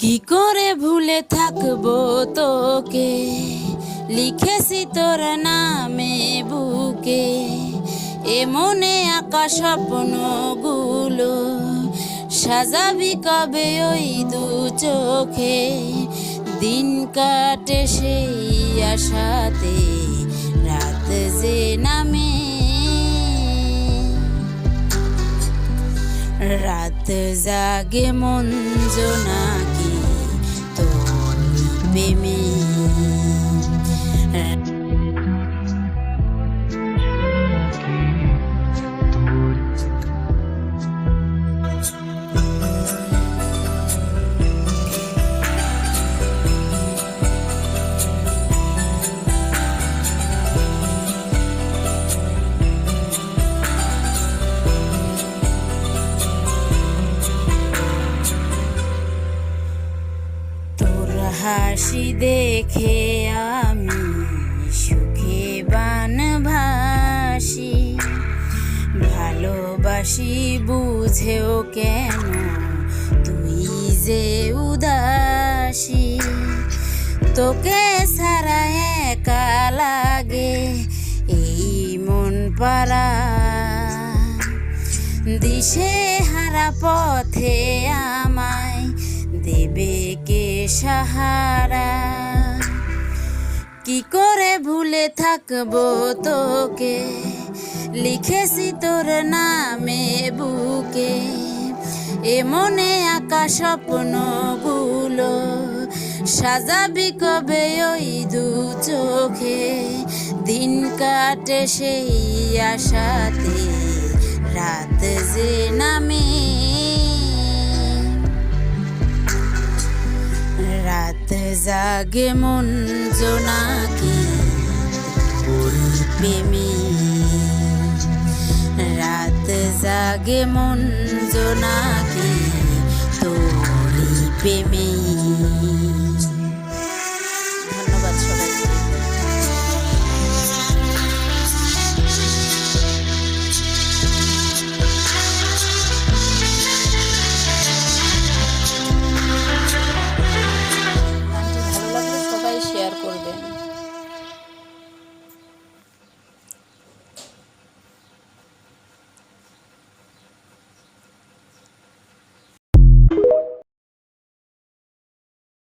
কি করে ভুলে থাকবো তোকে, লিখেছি তোর নামে বুকে, এ মনে আঁকা স্বপ্নগুলো সাজাবি কবে ওই দু চোখে। দিন কাটে সেই আশাতে, রাত যে নামে, রাত জাগে মন জোনাকি তোর প্রেমে। হাসি দেখে আমি সুখে বানভাসি, ভালোবাসি বুঝেও কেন তুই যে উদাসী। তোকে ছাড়া একা লাগে এই মন পারা, দিশে হারা পথে আমায় দেবে কে সাহারা। কি করে ভুলে থাকবো তোকে, লিখেছি তোর নামে বুকে, এ মনে আঁকা স্বপ্নগুলো সাজাবি কবে ওই দু চোখে। দিন কাটে সেই আশাতে, রাত যে নামে, রাত জাগে মন জোনাকি তোর প্রেমে। রাত জাগে মন জোনাকি তোর প্রেমে।